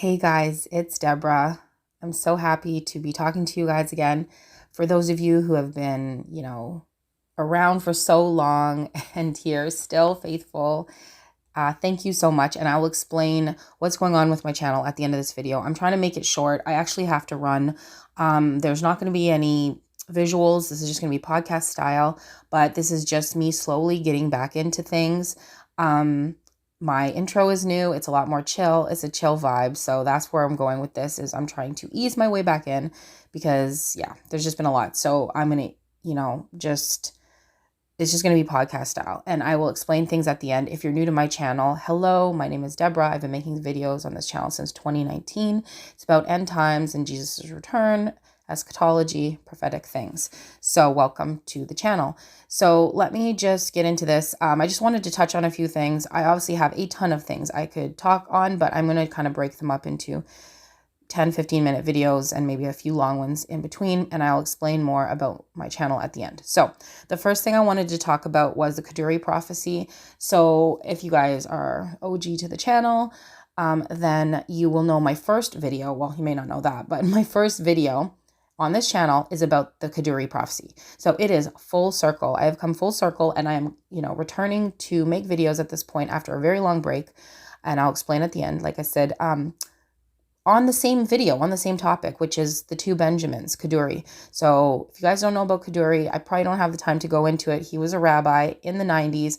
Hey guys, it's Deborah. I'm so happy to be talking to you guys again. For those of you who have been, around for so long and here still faithful, thank you so much. And I'll explain what's going on with my channel at the end of this video. I'm trying to make it short. I actually have to run. There's not going to be any visuals. This is just going to be podcast style, but this is just me slowly getting back into things. My intro is new. It's a lot more chill. It's a chill vibe. So that's where I'm going with this is I'm trying to ease my way back in because there's just been a lot. So I'm going to, it's just going to be podcast style and I will explain things at the end. If you're new to my channel, hello, my name is Deborah. I've been making videos on this channel since 2019. It's about end times and Jesus' return, eschatology, prophetic things. So welcome to the channel. So let me just get into this. I just wanted to touch on a few things. I obviously have a ton of things I could talk on, but I'm going to kind of break them up into 10, 15-minute videos and maybe a few long ones in between, and I'll explain more about my channel at the end. So the first thing I wanted to talk about was the Kaduri prophecy. So if you guys are OG to the channel, then you will know my first video. Well, you may not know that, but my first video on this channel is about the Kaduri prophecy. So it is full circle. I have come full circle and I am, returning to make videos at this point after a very long break. And I'll explain at the end, like I said, on the same video, on the same topic, which is the two Benjamins, Kaduri. So if you guys don't know about Kaduri, I probably don't have the time to go into it. He was a rabbi in the 90s,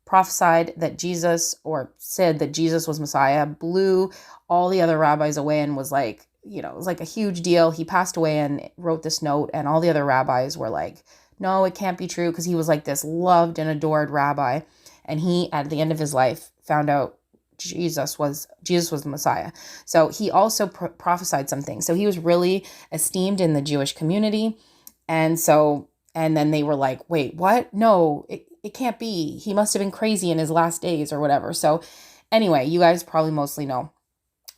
prophesied that Jesus, or said that Jesus was Messiah, blew all the other rabbis away and was like, it was like a huge deal. He passed away and wrote this note and all the other rabbis were like, no, it can't be true, because he was like this loved and adored rabbi. And he, at the end of his life, found out Jesus was the Messiah. So he also prophesied some things. So he was really esteemed in the Jewish community. And then they were like, wait, what? No, it can't be. He must have been crazy in his last days or whatever. So anyway, you guys probably mostly know.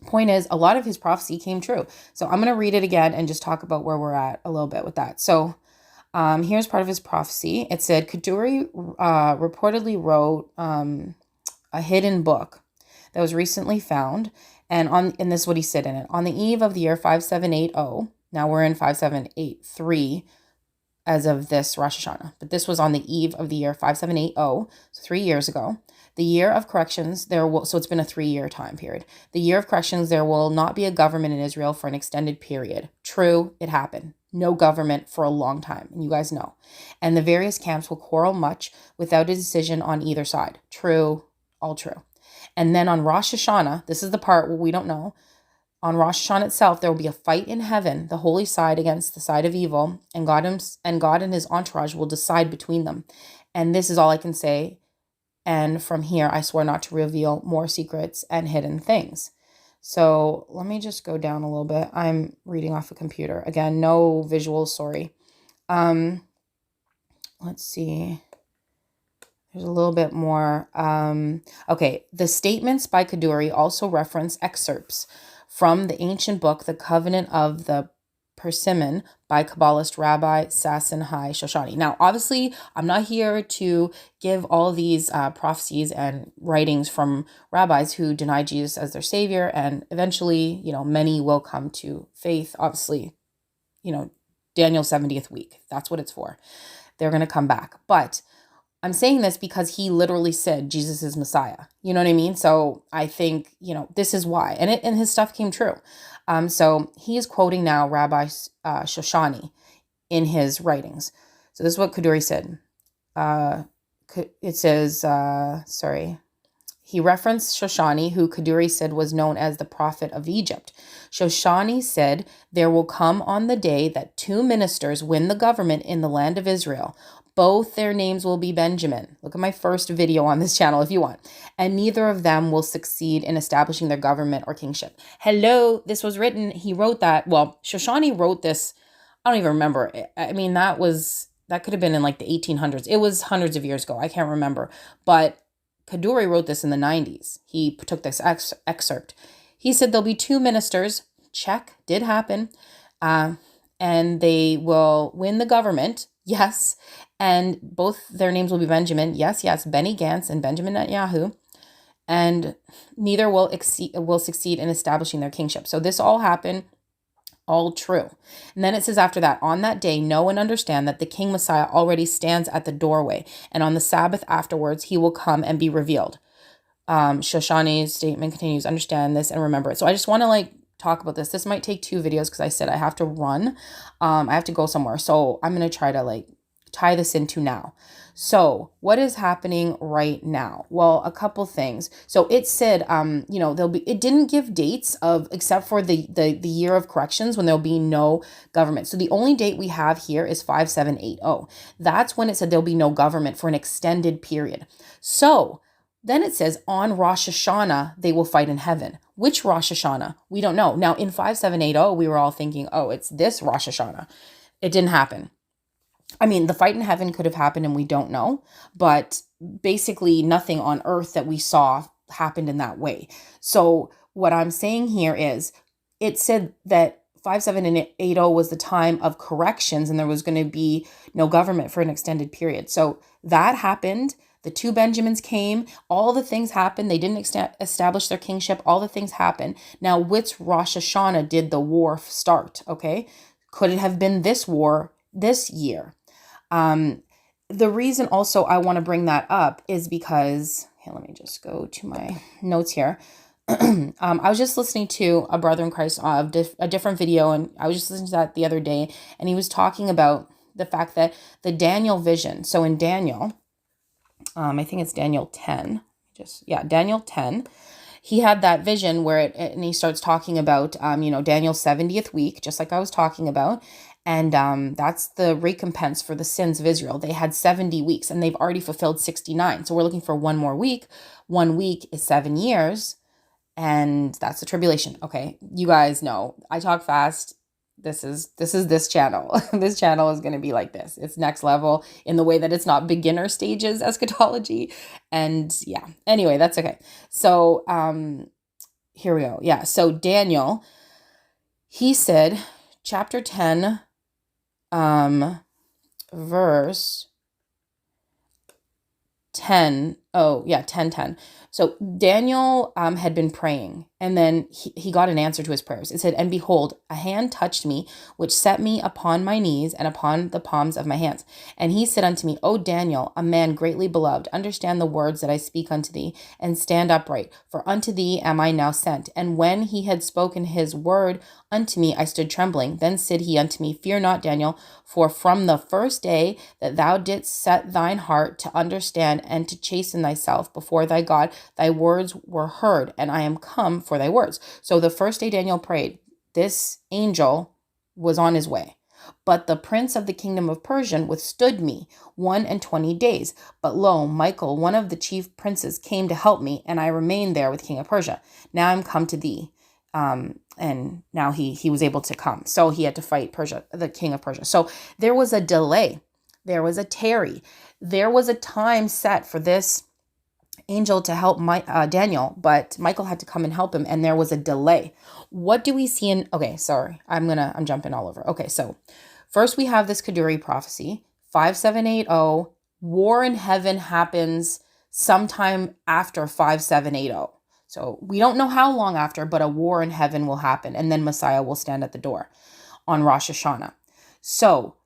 Point is, a lot of his prophecy came true. So I'm going to read it again and just talk about where we're at a little bit with that. So here's part of his prophecy. It said, Kaduri reportedly wrote a hidden book that was recently found. And this is what he said in it. On the eve of the year 5780, now we're in 5783 as of this Rosh Hashanah, but this was on the eve of the year 5780, so 3 years ago. The year of corrections, so it's been a 3-year time period. The year of corrections, there will not be a government in Israel for an extended period. True, it happened. No government for a long time, and you guys know. And the various camps will quarrel much without a decision on either side. True, all true. And then on Rosh Hashanah, this is the part where we don't know. On Rosh Hashanah itself, there will be a fight in heaven, the holy side against the side of evil, and God and his entourage will decide between them. And this is all I can say. And from here, I swear not to reveal more secrets and hidden things. So let me just go down a little bit. I'm reading off a computer. Again, no visuals, sorry. Let's see. There's a little bit more. Okay, the statements by Kaduri also reference excerpts from the ancient book, The Covenant of the Persimmon, by Kabbalist Rabbi Sasson Hai Shoshani. Now, obviously, I'm not here to give all of these prophecies and writings from rabbis who deny Jesus as their savior, and eventually, many will come to faith. Obviously, Daniel's 70th week. That's what it's for. They're going to come back. But I'm saying this because he literally said Jesus is Messiah. You know what I mean? So I think, this is why. And his stuff came true. So he is quoting now Rabbi Shoshani in his writings. So this is what Kaduri said. It says, he referenced Shoshani, who Kaduri said was known as the prophet of Egypt. Shoshani said, there will come on the day that 2 ministers win the government in the land of Israel. Both their names will be Benjamin. Look at my first video on this channel if you want. And neither of them will succeed in establishing their government or kingship. Hello, this was written. He wrote that. Well, Shoshani wrote this. I don't even remember. I mean, that could have been in like the 1800s. It was hundreds of years ago. I can't remember. But Kaduri wrote this in the 90s. He took this excerpt. He said there'll be 2 ministers. Check, did happen. And they will win the government. Yes. And both their names will be Benjamin. Yes. Benny Gantz and Benjamin Netanyahu. and neither will succeed in establishing their kingship. So this all happened, all true. And then it says after that, on that day, know and understand that the King Messiah already stands at the doorway, and on the Sabbath afterwards, he will come and be revealed. Shoshani's statement continues, understand this and remember it. So I just want to talk about this. This might take 2 videos because I said I have to run. I have to go somewhere. So I'm going to try to tie this into now. So what is happening right now? Well, a couple things. So it said, it didn't give dates except for the year of corrections when there'll be no government. So the only date we have here is 5780. That's when it said there'll be no government for an extended period. So then it says on Rosh Hashanah, they will fight in heaven. Which Rosh Hashanah? We don't know. Now in 5780, we were all thinking, oh, it's this Rosh Hashanah. It didn't happen. I mean, the fight in heaven could have happened and we don't know, but basically nothing on earth that we saw happened in that way. So what I'm saying here is it said that 5780 was the time of corrections and there was going to be no government for an extended period. So that happened. The 2 Benjamins came, all the things happened. They didn't establish their kingship. All the things happened. Now, which Rosh Hashanah did the war start? Okay. Could it have been this war this year? The reason also I want to bring that up is because, let me just go to my notes here. I was just listening to a brother in Christ of a different video, and I was just listening to that the other day, and he was talking about the fact that the Daniel vision. So in Daniel, I think it's Daniel 10, Daniel 10, he had that vision where and he starts talking about, Daniel's 70th week, just like I was talking about. And that's the recompense for the sins of Israel. They had 70 weeks and they've already fulfilled 69. So we're looking for 1 more week. 1 week is 7 years. And that's the tribulation. Okay. You guys know I talk fast. This is this channel. This channel is going to be like this. It's next level in the way that it's not beginner stages eschatology. And yeah, anyway, that's okay. So here we go. Yeah. So Daniel, he said, chapter 10, verse 10. Oh yeah, 10:10. So Daniel had been praying, and then he got an answer to his prayers. It said, and behold, a hand touched me, which set me upon my knees and upon the palms of my hands. And he said unto me, O Daniel, a man greatly beloved, understand the words that I speak unto thee, and stand upright, for unto thee am I now sent. And when he had spoken his word unto me, I stood trembling. Then said he unto me, fear not, Daniel, for from the first day that thou didst set thine heart to understand and to chasten thyself before thy God, thy words were heard, and I am come for thy words. So the first day Daniel prayed, this angel was on his way. But the prince of the kingdom of Persia withstood me 21 days. But lo, Michael, one of the chief princes, came to help me, and I remained there with king of Persia. Now I'm come to thee. And now he was able to come. So he had to fight Persia, the king of Persia. So there was a delay. There was a tarry. There was a time set for this angel to help Daniel, but Michael had to come and help him, and there was a delay. What do we see in, okay, sorry, I'm jumping all over. Okay, so first we have this Kaduri prophecy, 5780, war in heaven happens sometime after 5780. So we don't know how long after, but a war in heaven will happen, and then Messiah will stand at the door on Rosh Hashanah. So,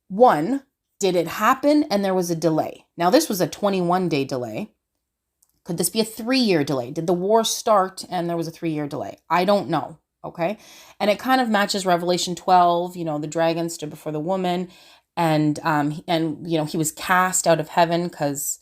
1, did it happen and there was a delay? Now, this was a 21-day delay. Could this be a 3-year delay? Did the war start and there was a 3-year delay? I don't know, okay? And it kind of matches Revelation 12, the dragon stood before the woman, and he was cast out of heaven because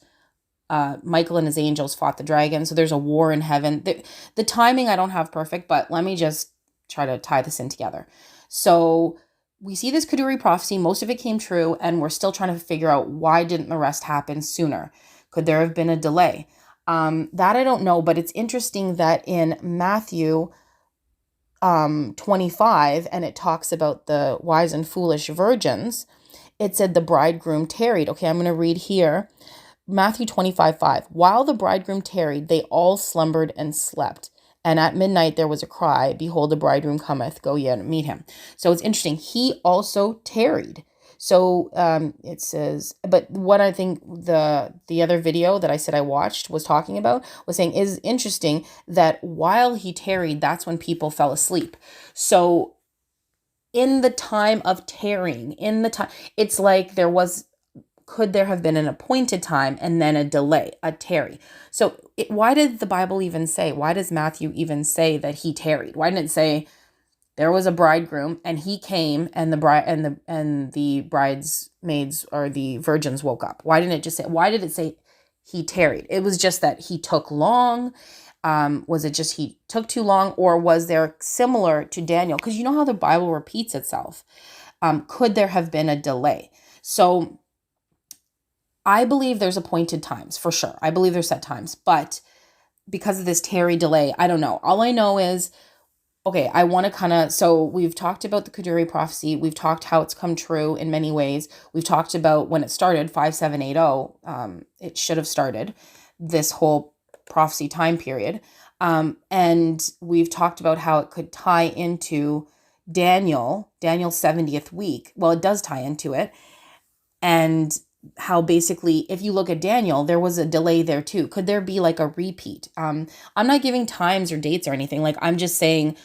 Michael and his angels fought the dragon. So there's a war in heaven. The timing I don't have perfect, but let me just try to tie this in together. So we see this Kaduri prophecy. Most of it came true, and we're still trying to figure out why didn't the rest happen sooner? Could there have been a delay? That I don't know, but it's interesting that in Matthew 25, and it talks about the wise and foolish virgins, it said the bridegroom tarried. Okay, I'm going to read here. Matthew 25:5. While the bridegroom tarried, they all slumbered and slept. And at midnight there was a cry, behold, the bridegroom cometh, go ye and meet him. So it's interesting. He also tarried. So it says, but what I think the other video that I said I watched was talking about was saying is interesting that while he tarried, that's when people fell asleep. So in the time of tarrying, in the time, it's like could there have been an appointed time and then a delay, a tarry? So why did the Bible even say, why does Matthew even say that he tarried? Why didn't it say there was a bridegroom and he came and the bride and the bridesmaids or the virgins woke up? Why didn't it just say, why did it say he tarried? It was just that he took long. Was it just he took too long, or was there similar to Daniel? Because you know how the Bible repeats itself. Could there have been a delay? So I believe there's appointed times for sure. I believe there's set times, but because of this tarry delay, I don't know. All I know is, okay, I want to so we've talked about the Kaduri prophecy. We've talked how it's come true in many ways. We've talked about when it started, 5780. It should have started this whole prophecy time period. And we've talked about how it could tie into Daniel's 70th week. Well, it does tie into it. And how basically, if you look at Daniel, there was a delay there too. Could there be like a repeat? I'm not giving times or dates or anything. Like, I'm just saying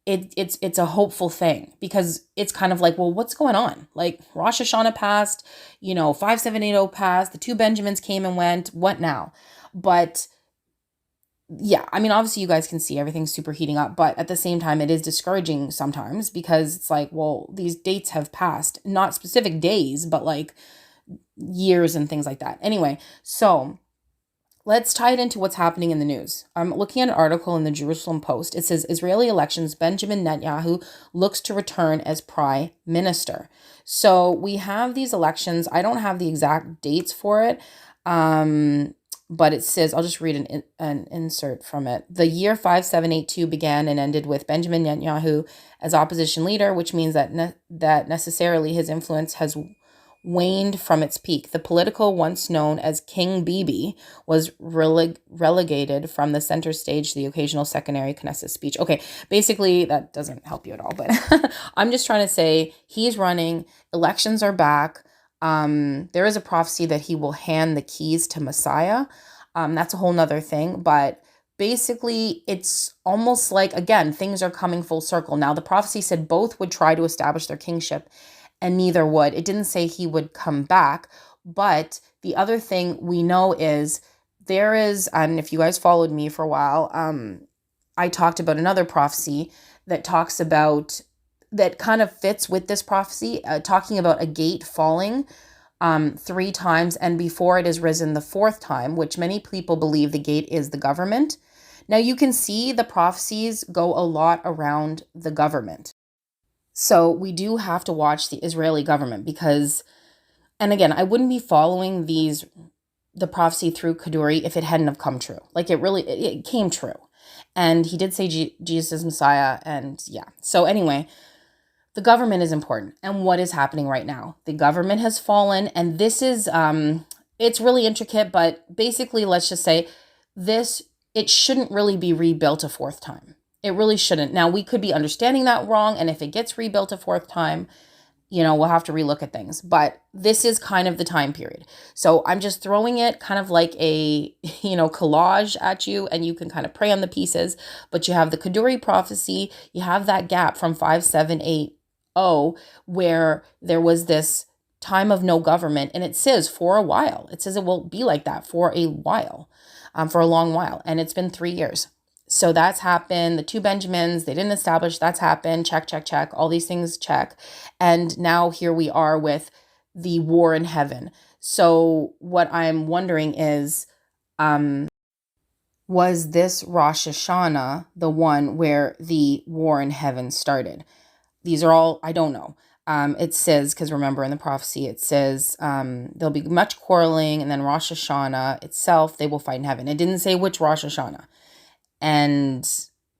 it's a hopeful thing, because it's kind of like, well, what's going on? Like, Rosh Hashanah passed, 5780 passed, the two Benjamins came and went. What now? But yeah, I mean, obviously you guys can see everything's super heating up, but at the same time, it is discouraging sometimes, because it's like, well, these dates have passed, not specific days, but like years and things like that. Anyway, so let's tie it into what's happening in the news. I'm looking at an article in the Jerusalem Post. It says Israeli elections, Benjamin Netanyahu looks to return as prime minister. So we have these elections. I don't have the exact dates for it. But it says, I'll just read an insert from it. The year 5782 began and ended with Benjamin Netanyahu as opposition leader, which means that that necessarily his influence has waned from its peak. The political, once known as King Bibi, was relegated from the center stage to the occasional secondary Knesset speech. Okay, basically, that doesn't help you at all, but I'm just trying to say he's running, elections are back. There is a prophecy that he will hand the keys to Messiah. That's a whole nother thing, but basically it's almost like, again, things are coming full circle. Now, the prophecy said both would try to establish their kingship and neither would. It didn't say he would come back, but the other thing we know is there is, and if you guys followed me for a while, I talked about another prophecy that talks about, that kind of fits with this prophecy, talking about a gate falling 3 times, and before it is risen the 4th time, which many people believe the gate is the government. Now you can see the prophecies go a lot around the government. So we do have to watch the Israeli government, because, and again, I wouldn't be following the prophecy through Kaduri if it hadn't have come true. Like, it came true. And he did say Jesus is Messiah, and yeah. So anyway, the government is important. And what is happening right now? The government has fallen, and this is, it's really intricate, but basically, let's just say it shouldn't really be rebuilt a 4th time. It really shouldn't. Now, we could be understanding that wrong, and if it gets rebuilt a 4th time, we'll have to relook at things. But this is kind of the time period. So I'm just throwing it kind of like a, collage at you, and you can kind of pray on the pieces. But you have the Kaduri prophecy, you have that gap from 5780, where there was this time of no government, and it says for a while. It says it will be like that for a while, for a long while, and it's been 3 years. So that's happened. The two Benjamins, they didn't establish, that's happened. Check, check, check. All these things, check. And now here we are with the war in heaven. So what I'm wondering is, was this Rosh Hashanah the one where the war in heaven started? These are all, I don't know. It says, because remember in the prophecy, it says there'll be much quarreling, and then Rosh Hashanah itself, they will fight in heaven. It didn't say which Rosh Hashanah. And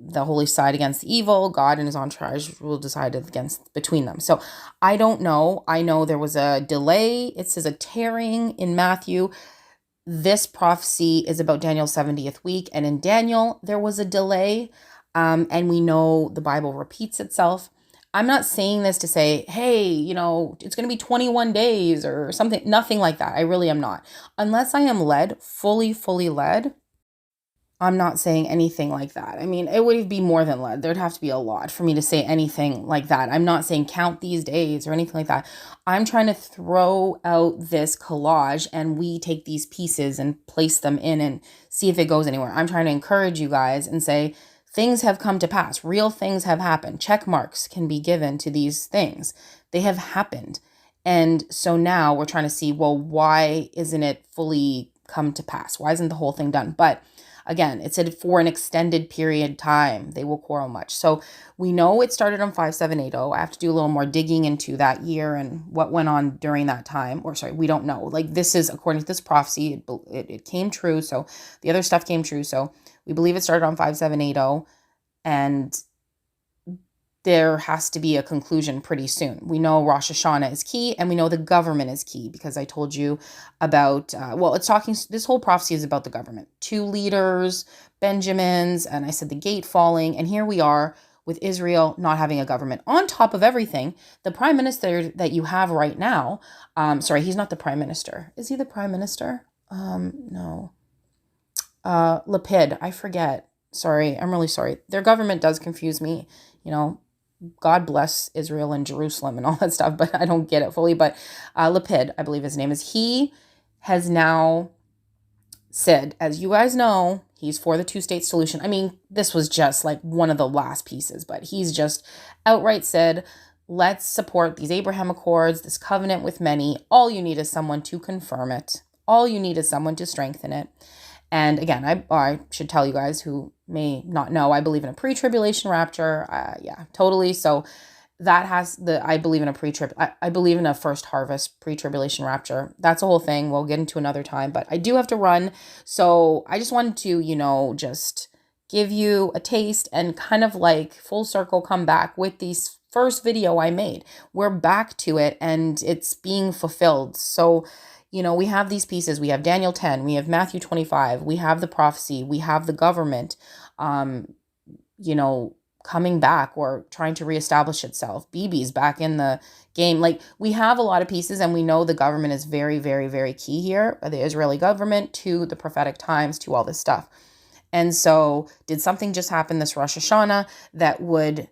the holy side against the evil, God and his entourage will decide between them. So I don't know. I know there was a delay. It says a tearing in Matthew. This prophecy is about Daniel's 70th week. And in Daniel, there was a delay. And we know the Bible repeats itself. I'm not saying this to say, hey, it's going to be 21 days or something, nothing like that. I really am not. Unless I am led, fully led, I'm not saying anything like that. I mean, it would be more than led. There'd have to be a lot for me to say anything like that. I'm not saying count these days or anything like that. I'm trying to throw out this collage and we take these pieces and place them in and see if it goes anywhere. I'm trying to encourage you guys and say things have come to pass. Real things have happened. Check marks can be given to these things. They have happened. And so now we're trying to see, well, why isn't it fully come to pass? Why isn't the whole thing done? But again, it said for an extended period time, they will quarrel much. So we know it started on 5780. I have to do a little more digging into that year and what went on during that time. Or sorry, we don't know. Like this is, according to this prophecy, it came true. So the other stuff came true. So we believe it started on 5780. And there has to be a conclusion pretty soon. We know Rosh Hashanah is key, and we know the government is key because I told you about, this whole prophecy is about the government. 2 leaders, Benjamins, and I said the gate falling, and here we are with Israel not having a government. On top of everything, the prime minister that you have right now, he's not the prime minister. Is he the prime minister? No. Lapid, I forget. Sorry, I'm really sorry. Their government does confuse me, God bless Israel and Jerusalem and all that stuff, but I don't get it fully. But Lapid, I believe his name is, he has now said, as you guys know, he's for the 2-state solution. I mean, this was just like one of the last pieces, but he's just outright said, let's support these Abraham Accords, this covenant with many. All you need is someone to confirm it. All you need is someone to strengthen it. And again, I should tell you guys who may not know, I believe in a pre-tribulation rapture. Yeah, totally. So that I believe in a pre-trib. I believe in a first harvest pre-tribulation rapture. That's a whole thing. We'll get into another time, but I do have to run. So I just wanted to, just give you a taste and kind of like full circle come back with these first video I made. We're back to it and it's being fulfilled. So we have these pieces. We have Daniel 10, we have Matthew 25, we have the prophecy, we have the government, coming back or trying to reestablish itself. BB's back in the game. Like we have a lot of pieces and we know the government is very, very, very key here. The Israeli government to the prophetic times to all this stuff. And so did something just happen this Rosh Hashanah that would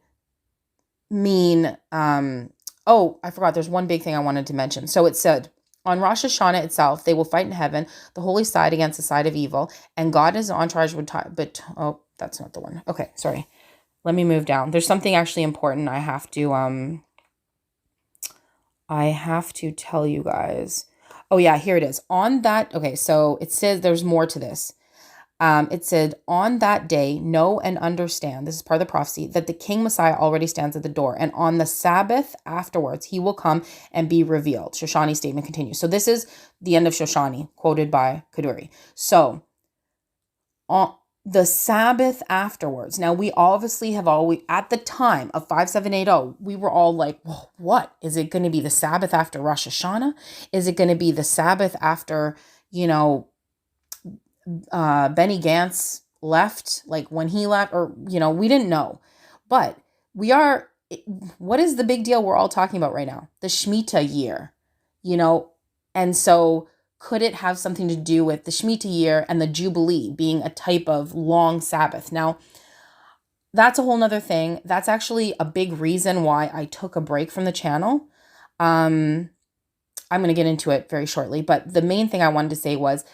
mean, I forgot. There's one big thing I wanted to mention. So it said, on Rosh Hashanah itself, they will fight in heaven, the holy side against the side of evil, and God is on charge with time. But, that's not the one. Okay, sorry. Let me move down. There's something actually important I have to tell you guys. Oh yeah, here it is. On that, okay, so it says there's more to this. It said, on that day, know and understand, this is part of the prophecy, that the King Messiah already stands at the door. And on the Sabbath afterwards, he will come and be revealed. Shoshani's statement continues. So this is the end of Shoshani, quoted by Kaduri. So on the Sabbath afterwards. Now, we obviously have always, at the time of 5780, we were all like, well, what? Is it going to be the Sabbath after Rosh Hashanah? Is it going to be the Sabbath after, Benny Gantz left, like when he left, or, we didn't know. But what is the big deal we're all talking about right now? The shemitah year, and so could it have something to do with the shemitah year and the Jubilee being a type of long Sabbath? Now, that's a whole nother thing. That's actually a big reason why I took a break from the channel. I'm going to get into it very shortly, but the main thing I wanted to say was,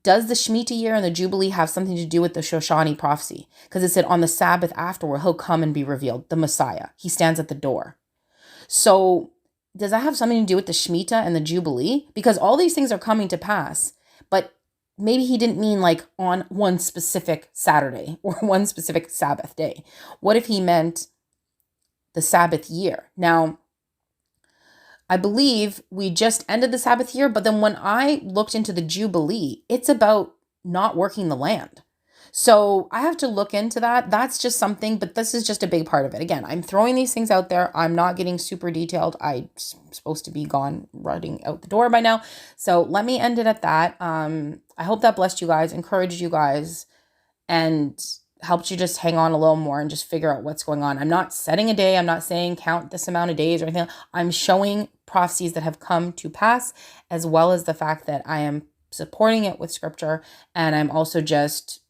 does the Shemitah year and the Jubilee have something to do with the Shoshani prophecy? Because it said on the Sabbath afterward, he'll come and be revealed, the Messiah. He stands at the door. So does that have something to do with the Shemitah and the Jubilee? Because all these things are coming to pass, but maybe he didn't mean like on one specific Saturday or one specific Sabbath day. What if he meant the Sabbath year? Now, I believe we just ended the Sabbath year, but then when I looked into the Jubilee, it's about not working the land. So I have to look into that. That's just something, but this is just a big part of it. Again, I'm throwing these things out there. I'm not getting super detailed. I'm supposed to be gone, running out the door by now. So let me end it at that. I hope that blessed you guys, encouraged you guys, and helped you just hang on a little more and just figure out what's going on. I'm not setting a day. I'm not saying count this amount of days or anything. I'm showing prophecies that have come to pass, as well as the fact that I am supporting it with scripture. And I'm also just,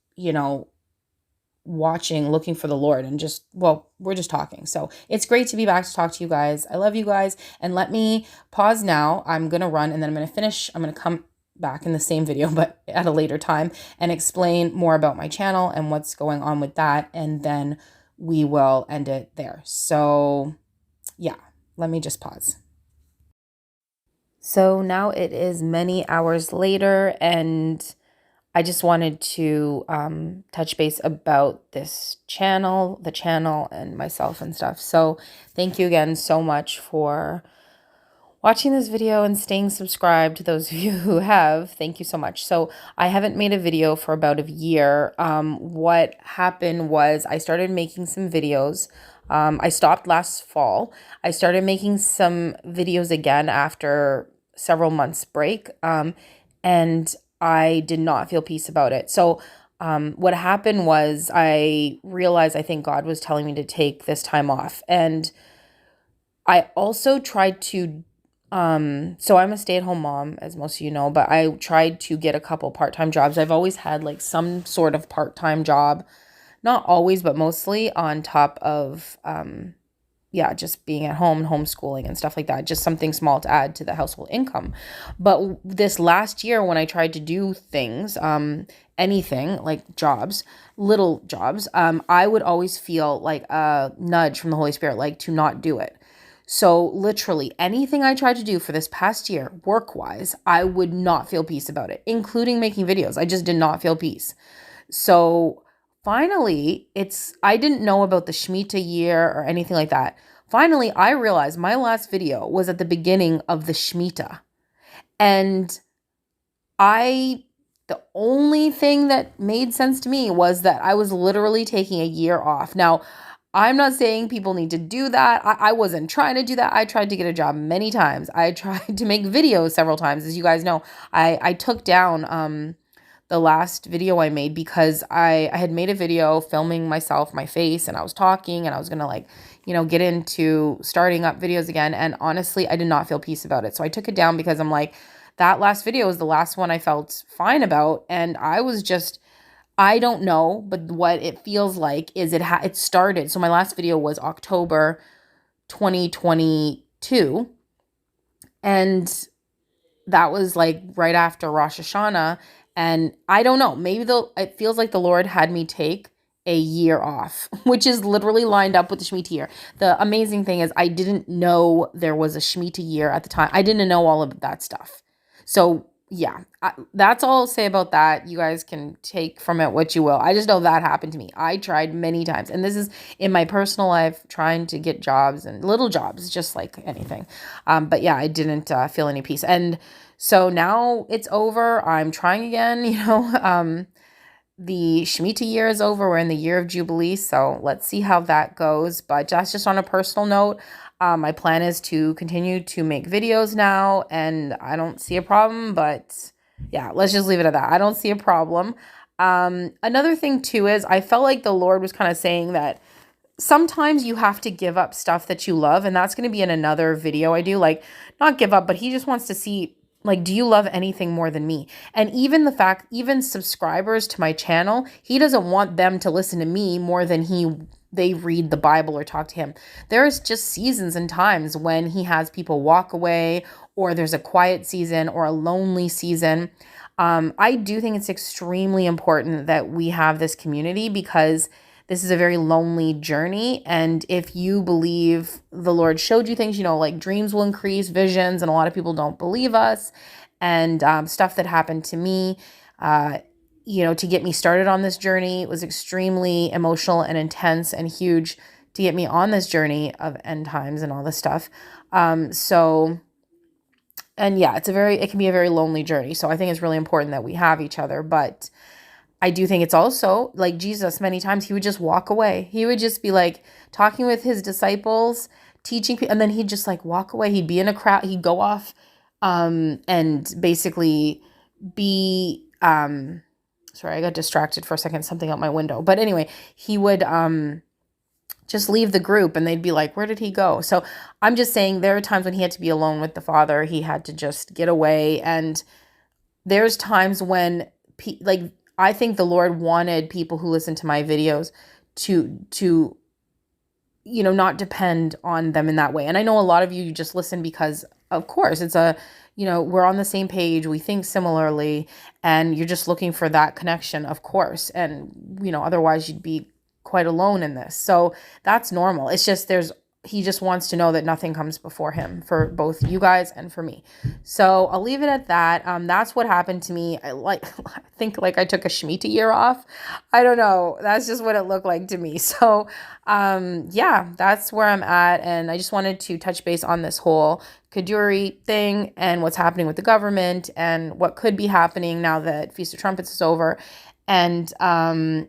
watching, looking for the Lord, and just, well, we're just talking. So it's great to be back to talk to you guys. I love you guys. And let me pause now. I'm going to run and then I'm going to finish. I'm going to come back in the same video, but at a later time, and explain more about my channel and what's going on with that. And then we will end it there. So yeah, let me just pause. So now it is many hours later, and I just wanted to touch base about this channel, the channel, and myself and stuff. So thank you again so much for watching this video and staying subscribed. To those of you who have, thank you so much. So I haven't made a video for about a year. What happened was I started making some videos. I stopped last fall. I started making some videos again after several months break. And I did not feel peace about it. So what happened was I realized I think God was telling me to take this time off. And I also tried to, so I'm a stay-at-home mom, as most of you know, but I tried to get a couple part-time jobs. I've always had like some sort of part-time job, not always, but mostly on top of, just being at home and homeschooling and stuff like that, just something small to add to the household income. But this last year, when I tried to do things, anything like jobs, little jobs, I would always feel like a nudge from the Holy Spirit, like to not do it. So literally anything I tried to do for this past year, work-wise, I would not feel peace about it, including making videos. I just did not feel peace. So finally, I didn't know about the shemitah year or anything like that. Finally, I realized my last video was at the beginning of the shemitah. And the only thing that made sense to me was that I was literally taking a year off. Now, I'm not saying people need to do that. I wasn't trying to do that. I tried to get a job many times. I tried to make videos several times. As you guys know, I took down the last video I made because I had made a video filming myself, my face, and I was talking, and I was going to get into starting up videos again. And honestly, I did not feel peace about it. So I took it down because I'm like, that last video was the last one I felt fine about. And I don't know, but what it feels like is it started. So my last video was October 2022. And that was like right after Rosh Hashanah. And I don't know, maybe it feels like the Lord had me take a year off, which is literally lined up with the Shemitah year. The amazing thing is I didn't know there was a Shemitah year at the time. I didn't know all of that stuff. So yeah, that's all I'll say about that. You guys can take from it what you will. I just know that happened to me. I tried many times. And this is in my personal life, trying to get jobs and little jobs, just like anything. But yeah, I didn't feel any peace. And so now it's over. I'm trying again, the Shemitah year is over. We're in the year of Jubilee. So let's see how that goes. But that's just on a personal note. My plan is to continue to make videos now, and I don't see a problem, but yeah, let's just leave it at that. I don't see a problem. Another thing too is I felt like the Lord was kind of saying that sometimes you have to give up stuff that you love, and that's going to be in another video I do, like not give up, but he just wants to see, like, do you love anything more than me? And even subscribers to my channel, he doesn't want them to listen to me more than they read the Bible or talk to him. There's just seasons and times when he has people walk away, or there's a quiet season or a lonely season. I do think it's extremely important that we have this community because this is a very lonely journey. And if you believe the Lord showed you things, like dreams will increase, visions, and a lot of people don't believe us, and stuff that happened to me, to get me started on this journey. It was extremely emotional and intense and huge to get me on this journey of end times and all this stuff. And yeah, it can be a very lonely journey. So I think it's really important that we have each other. But I do think it's also like Jesus, many times he would just walk away. He would just be like talking with his disciples, teaching people, and then he'd just like walk away. He'd be in a crowd. He'd go off and basically be Sorry, I got distracted for a second, something out my window. But anyway, he would just leave the group and they'd be like, where did he go? So I'm just saying there are times when he had to be alone with the Father. He had to just get away. And there's times when like I think the Lord wanted people who listen to my videos to not depend on them in that way. And I know a lot of you just listen because of course it's we're on the same page, we think similarly, and you're just looking for that connection, of course. And otherwise you'd be quite alone in this. So that's normal. It's just he just wants to know that nothing comes before him for both you guys and for me. So I'll leave it at that. That's what happened to me. I think I took a shemitah year off. I don't know. That's just what it looked like to me. So yeah, that's where I'm at. And I just wanted to touch base on this whole Kaduri thing and what's happening with the government and what could be happening now that Feast of Trumpets is over. And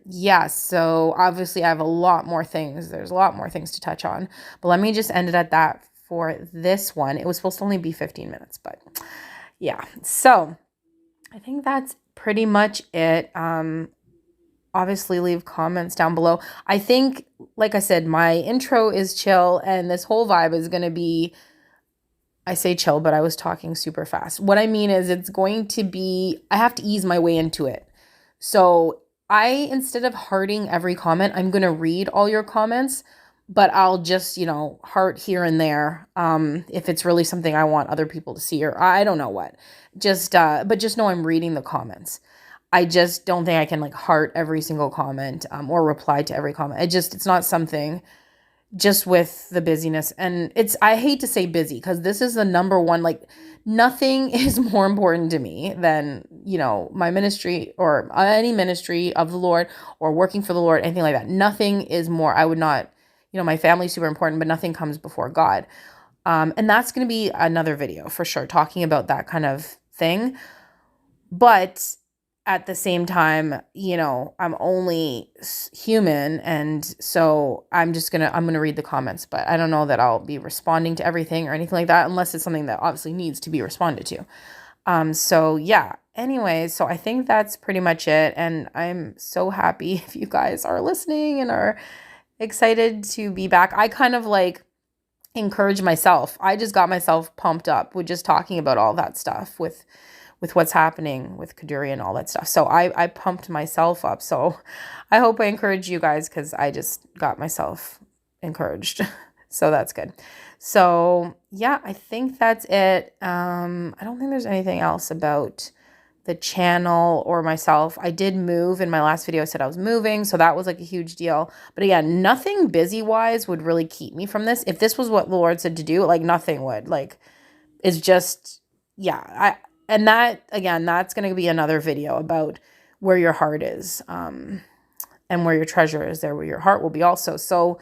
yeah, so obviously I have a lot more things. There's a lot more things to touch on. But let me just end it at that for this one. It was supposed to only be 15 minutes, but yeah. So I think that's pretty much it. Obviously leave comments down below. I think, like I said, my intro is chill and this whole vibe is going to be, I say chill, but I was talking super fast. What I mean is it's going to be, I have to ease my way into it. So instead of hearting every comment, I'm going to read all your comments, but I'll just, heart here and there. If it's really something I want other people to see, or I don't know what, but just know I'm reading the comments. I just don't think I can heart every single comment, or reply to every comment. It's not something, just with the busyness. And I hate to say busy because this is the number one, nothing is more important to me than, my ministry or any ministry of the Lord or working for the Lord, anything like that. Nothing is more, I would not, my family's super important, but nothing comes before God. And that's going to be another video for sure, talking about that kind of thing. But at the same time, I'm only human. And so I'm going to read the comments, but I don't know that I'll be responding to everything or anything like that, unless it's something that obviously needs to be responded to. So yeah, anyways, so I think that's pretty much it. And I'm so happy if you guys are listening and are excited to be back. I kind of encourage myself. I just got myself pumped up with just talking about all that stuff with what's happening with Kaduri and all that stuff. So I pumped myself up. So I hope I encourage you guys because I just got myself encouraged. So that's good. So yeah, I think that's it. I don't think there's anything else about the channel or myself. I did move in my last video. I said I was moving. So that was a huge deal. But again, nothing busy wise would really keep me from this. If this was what the Lord said to do, nothing would. It's just, yeah, and that, again, that's going to be another video about where your heart is, and where your treasure is, there where your heart will be also. So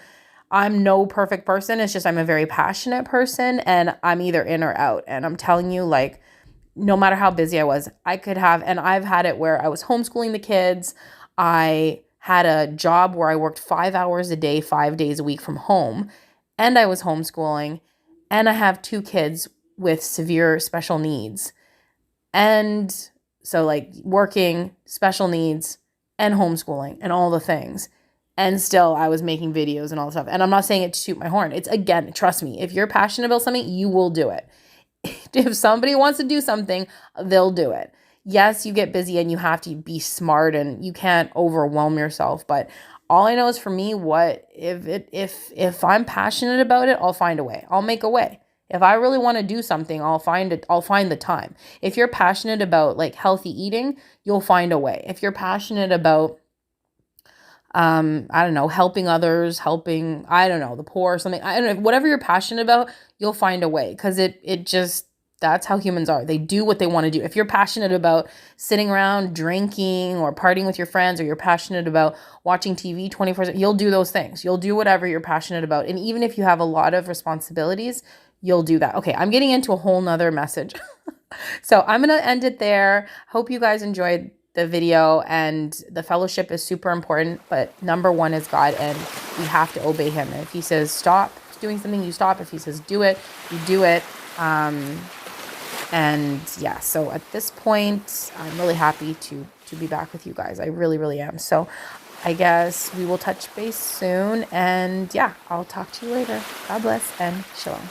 I'm no perfect person. It's just I'm a very passionate person and I'm either in or out. And I'm telling you, no matter how busy I was, I could have, and I've had it where I was homeschooling the kids. I had a job where I worked 5 hours a day, 5 days a week from home, and I was homeschooling, and I have 2 kids with severe special needs. And so working, special needs, and homeschooling and all the things. And still I was making videos and all this stuff. And I'm not saying it to toot my horn. It's, again, trust me, if you're passionate about something, you will do it. If somebody wants to do something, they'll do it. Yes, you get busy and you have to be smart and you can't overwhelm yourself. But all I know is for me, if I'm passionate about it, I'll find a way. I'll make a way. If I really want to do something, I'll find the time. If you're passionate about healthy eating, you'll find a way. If you're passionate about, I don't know, helping others, helping, I don't know, the poor or something, I don't know, whatever you're passionate about, you'll find a way. Cause it just, that's how humans are. They do what they want to do. If you're passionate about sitting around drinking or partying with your friends, or you're passionate about watching TV 24/7, you'll do those things. You'll do whatever you're passionate about. And even if you have a lot of responsibilities, you'll do that. Okay, I'm getting into a whole nother message. So I'm going to end it there. Hope you guys enjoyed the video, and the fellowship is super important, but number one is God, and we have to obey him. And if he says stop doing something, you stop. If he says do it, you do it. And yeah, so at this point, I'm really happy to be back with you guys. I really, really am. So I guess we will touch base soon. And yeah, I'll talk to you later. God bless and shalom.